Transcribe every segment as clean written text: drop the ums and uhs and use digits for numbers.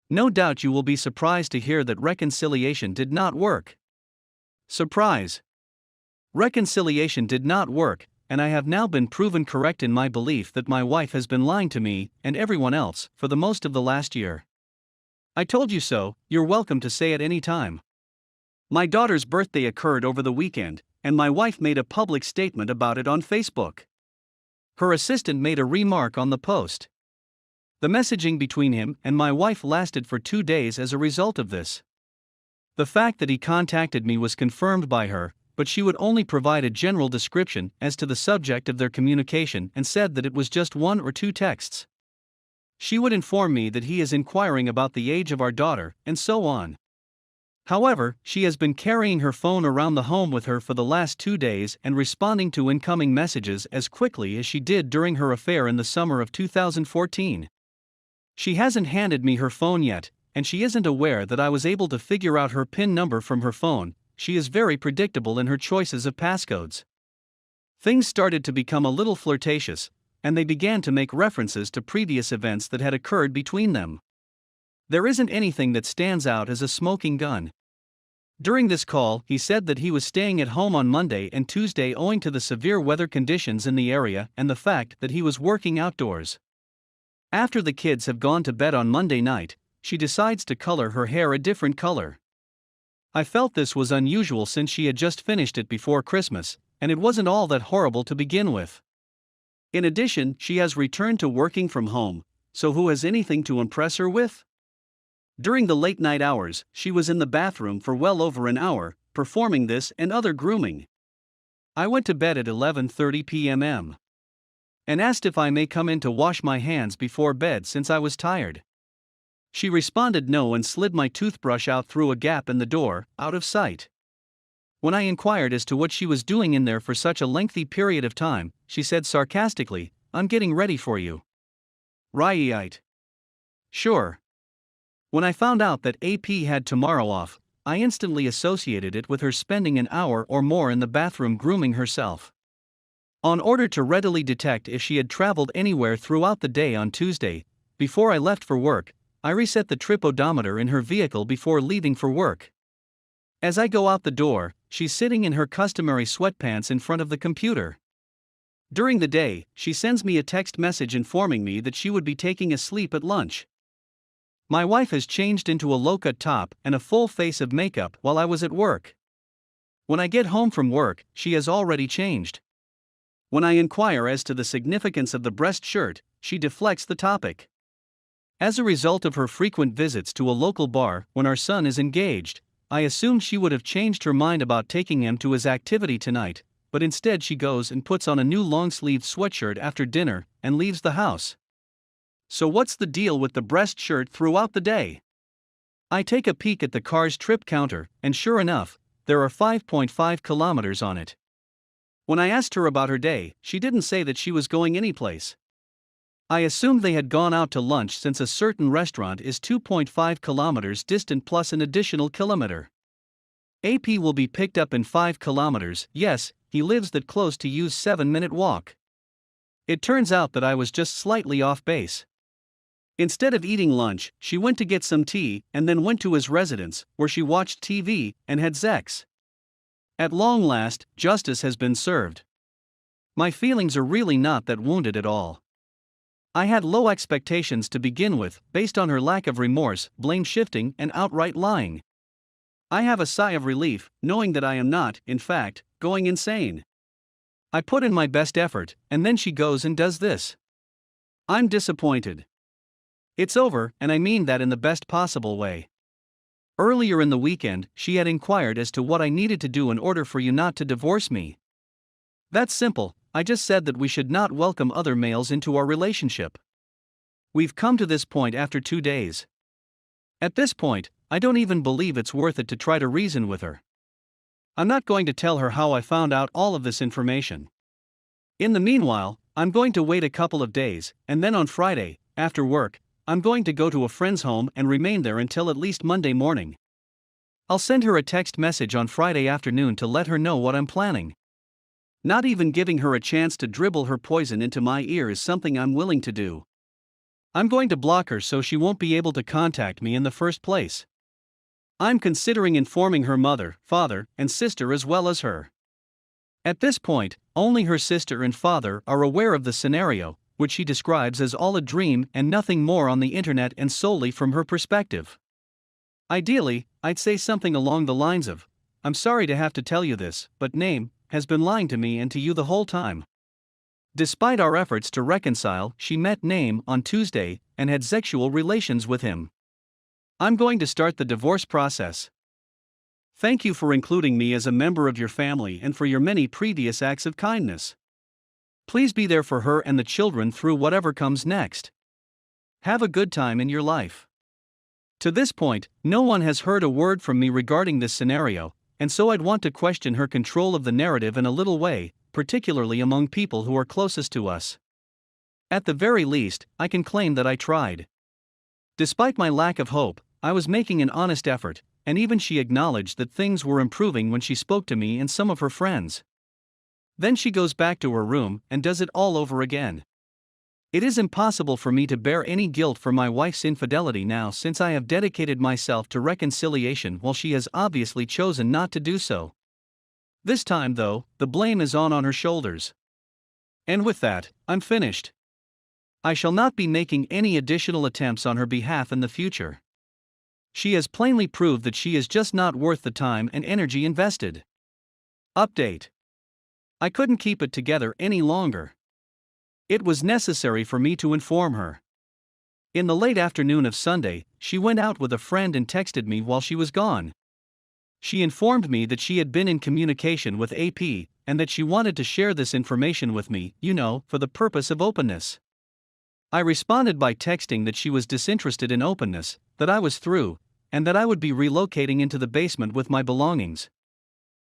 No doubt you will be surprised to hear that reconciliation did not work. Surprise! Reconciliation did not work, and I have now been proven correct in my belief that my wife has been lying to me and everyone else for the most of the last year. I told you so, you're welcome to say it any time. My daughter's birthday occurred over the weekend, and my wife made a public statement about it on Facebook. Her assistant made a remark on the post. The messaging between him and my wife lasted for 2 days as a result of this. The fact that he contacted me was confirmed by her, but she would only provide a general description as to the subject of their communication and said that it was just 1 or 2 texts. She would inform me that he is inquiring about the age of our daughter, and so on. However, she has been carrying her phone around the home with her for the last 2 days and responding to incoming messages as quickly as she did during her affair in the summer of 2014. She hasn't handed me her phone yet, and she isn't aware that I was able to figure out her PIN number from her phone. She is very predictable in her choices of passcodes. Things started to become a little flirtatious, and they began to make references to previous events that had occurred between them. There isn't anything that stands out as a smoking gun. During this call, he said that he was staying at home on Monday and Tuesday owing to the severe weather conditions in the area and the fact that he was working outdoors. After the kids have gone to bed on Monday night, she decides to color her hair a different color. I felt this was unusual since she had just finished it before Christmas, and it wasn't all that horrible to begin with. In addition, she has returned to working from home, so who has anything to impress her with? During the late night hours, she was in the bathroom for well over an hour, performing this and other grooming. I went to bed at 11:30 p.m. and asked if I may come in to wash my hands before bed since I was tired. She responded no and slid my toothbrush out through a gap in the door, out of sight. When I inquired as to what she was doing in there for such a lengthy period of time, she said sarcastically, "I'm getting ready for you." Right. Sure. When I found out that AP had tomorrow off, I instantly associated it with her spending an hour or more in the bathroom grooming herself. In order to readily detect if she had traveled anywhere throughout the day on Tuesday, before I left for work, I reset the trip odometer in her vehicle before leaving for work. As I go out the door, she's sitting in her customary sweatpants in front of the computer. During the day, she sends me a text message informing me that she would be taking a sleep at lunch. My wife has changed into a low-cut top and a full face of makeup while I was at work. When I get home from work, she has already changed. When I inquire as to the significance of the breast shirt, she deflects the topic. As a result of her frequent visits to a local bar when our son is engaged, I assumed she would have changed her mind about taking him to his activity tonight, but instead she goes and puts on a new long-sleeved sweatshirt after dinner and leaves the house. So what's the deal with the breast shirt throughout the day? I take a peek at the car's trip counter, and sure enough, there are 5.5 kilometers on it. When I asked her about her day, she didn't say that she was going anyplace. I assumed they had gone out to lunch since a certain restaurant is 2.5 kilometers distant plus an additional kilometer. AP will be picked up in 5 kilometers, yes, he lives that close to use 7-minute walk. It turns out that I was just slightly off base. Instead of eating lunch, she went to get some tea and then went to his residence, where she watched TV and had sex. At long last, justice has been served. My feelings are really not that wounded at all. I had low expectations to begin with, based on her lack of remorse, blame shifting, and outright lying. I have a sigh of relief, knowing that I am not, in fact, going insane. I put in my best effort, and then she goes and does this. I'm disappointed. It's over, and I mean that in the best possible way. Earlier in the weekend, she had inquired as to what I needed to do in order for you not to divorce me. That's simple, I just said that we should not welcome other males into our relationship. We've come to this point after 2 days. At this point, I don't even believe it's worth it to try to reason with her. I'm not going to tell her how I found out all of this information. In the meanwhile, I'm going to wait a couple of days, and then on Friday, after work, I'm going to go to a friend's home and remain there until at least Monday morning. I'll send her a text message on Friday afternoon to let her know what I'm planning. Not even giving her a chance to dribble her poison into my ear is something I'm willing to do. I'm going to block her so she won't be able to contact me in the first place. I'm considering informing her mother, father, and sister as well as her. At this point, only her sister and father are aware of the scenario, which she describes as all a dream and nothing more on the internet and solely from her perspective. Ideally, I'd say something along the lines of, "I'm sorry to have to tell you this, but Name has been lying to me and to you the whole time." Despite our efforts to reconcile, she met Name on Tuesday and had sexual relations with him. I'm going to start the divorce process. Thank you for including me as a member of your family and for your many previous acts of kindness. Please be there for her and the children through whatever comes next. Have a good time in your life. To this point, no one has heard a word from me regarding this scenario, and so I'd want to question her control of the narrative in a little way, particularly among people who are closest to us. At the very least, I can claim that I tried. Despite my lack of hope, I was making an honest effort, and even she acknowledged that things were improving when she spoke to me and some of her friends. Then she goes back to her room and does it all over again. It is impossible for me to bear any guilt for my wife's infidelity now since I have dedicated myself to reconciliation while she has obviously chosen not to do so. This time, though, the blame is on her shoulders. And with that, I'm finished. I shall not be making any additional attempts on her behalf in the future. She has plainly proved that she is just not worth the time and energy invested. Update. I couldn't keep it together any longer. It was necessary for me to inform her. In the late afternoon of Sunday, she went out with a friend and texted me while she was gone. She informed me that she had been in communication with AP, and that she wanted to share this information with me, for the purpose of openness. I responded by texting that she was disinterested in openness, that I was through, and that I would be relocating into the basement with my belongings.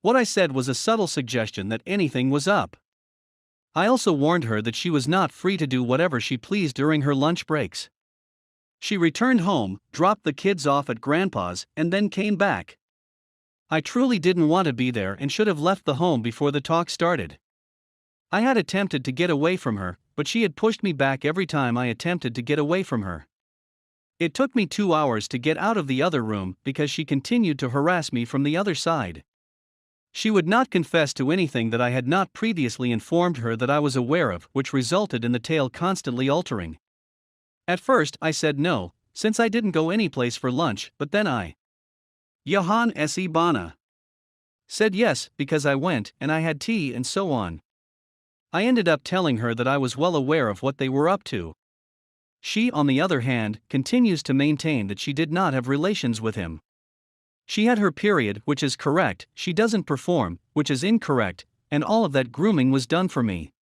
What I said was a subtle suggestion that anything was up. I also warned her that she was not free to do whatever she pleased during her lunch breaks. She returned home, dropped the kids off at Grandpa's, and then came back. I truly didn't want to be there and should have left the home before the talk started. I had attempted to get away from her, but she had pushed me back every time I attempted to get away from her. It took me 2 hours to get out of the other room because she continued to harass me from the other side. She would not confess to anything that I had not previously informed her that I was aware of, which resulted in the tale constantly altering. At first, I said no, since I didn't go anyplace for lunch, but then Johan se Bana said yes, because I went, and I had tea and so on. I ended up telling her that I was well aware of what they were up to. She, on the other hand, continues to maintain that she did not have relations with him. She had her period, which is correct, she doesn't perform, which is incorrect, and all of that grooming was done for me.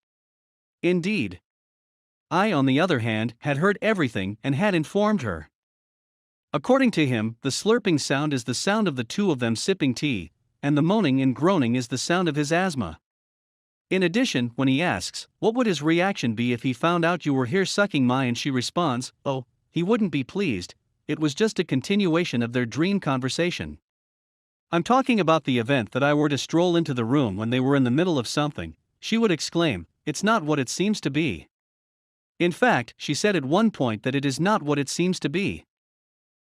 Indeed. I, on the other hand, had heard everything and had informed her. According to him, the slurping sound is the sound of the two of them sipping tea, and the moaning and groaning is the sound of his asthma. In addition, when he asks, what would his reaction be if he found out you were here sucking my, and she responds, oh, he wouldn't be pleased. It was just a continuation of their dream conversation. I'm talking about the event that I were to stroll into the room when they were in the middle of something. She would exclaim, "It's not what it seems to be." In fact, she said at one point that it is not what it seems to be.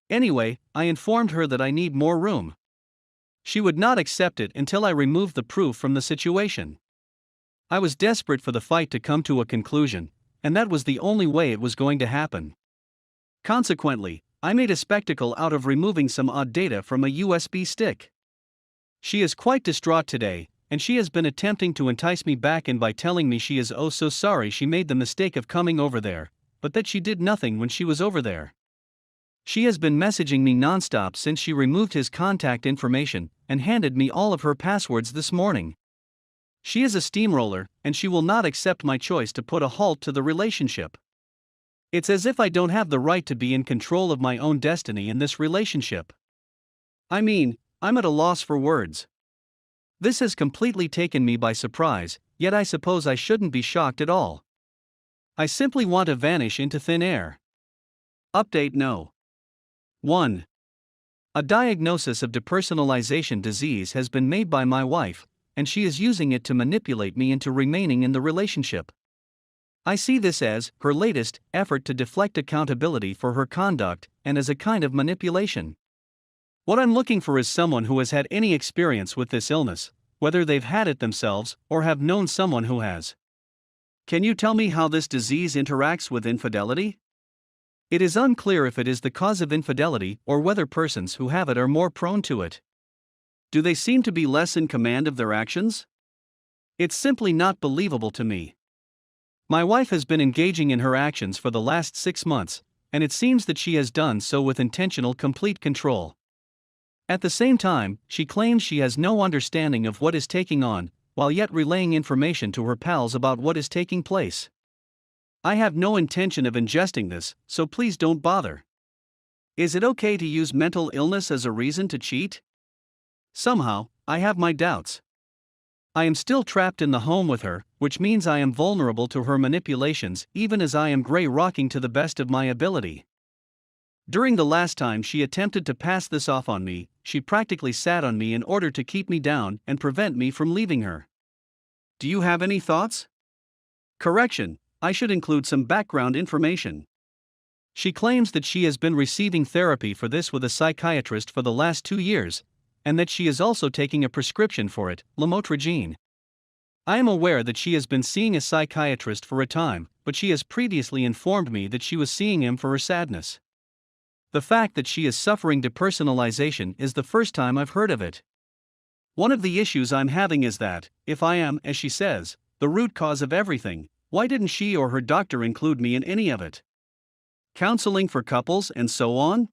Anyway, I informed her that I need more room. She would not accept it until I removed the proof from the situation. I was desperate for the fight to come to a conclusion, and that was the only way it was going to happen. Consequently, I made a spectacle out of removing some odd data from a USB stick. She is quite distraught today, and she has been attempting to entice me back in by telling me she is oh so sorry she made the mistake of coming over there, but that she did nothing when she was over there. She has been messaging me nonstop since she removed his contact information and handed me all of her passwords this morning. She is a steamroller, and she will not accept my choice to put a halt to the relationship. It's as if I don't have the right to be in control of my own destiny in this relationship. I mean, I'm at a loss for words. This has completely taken me by surprise, yet I suppose I shouldn't be shocked at all. I simply want to vanish into thin air. Update no. 1. A diagnosis of depersonalization disease has been made by my wife, and she is using it to manipulate me into remaining in the relationship. I see this as her latest effort to deflect accountability for her conduct and as a kind of manipulation. What I'm looking for is someone who has had any experience with this illness, whether they've had it themselves or have known someone who has. Can you tell me how this disease interacts with infidelity? It is unclear if it is the cause of infidelity or whether persons who have it are more prone to it. Do they seem to be less in command of their actions? It's simply not believable to me. My wife has been engaging in her actions for the last 6 months, and it seems that she has done so with intentional complete control. At the same time, she claims she has no understanding of what is taking on, while yet relaying information to her pals about what is taking place. I have no intention of ingesting this, so please don't bother. Is it okay to use mental illness as a reason to cheat? Somehow, I have my doubts. I am still trapped in the home with her, which means I am vulnerable to her manipulations even as I am gray rocking to the best of my ability. During the last time she attempted to pass this off on me, she practically sat on me in order to keep me down and prevent me from leaving her. Do you have any thoughts? Correction, I should include some background information. She claims that she has been receiving therapy for this with a psychiatrist for the last 2 years, and that she is also taking a prescription for it, lamotrigine. I am aware that she has been seeing a psychiatrist for a time, but she has previously informed me that she was seeing him for her sadness. The fact that she is suffering depersonalization is the first time I've heard of it. One of the issues I'm having is that, if I am, as she says, the root cause of everything, why didn't she or her doctor include me in any of it? Counseling for couples and so on?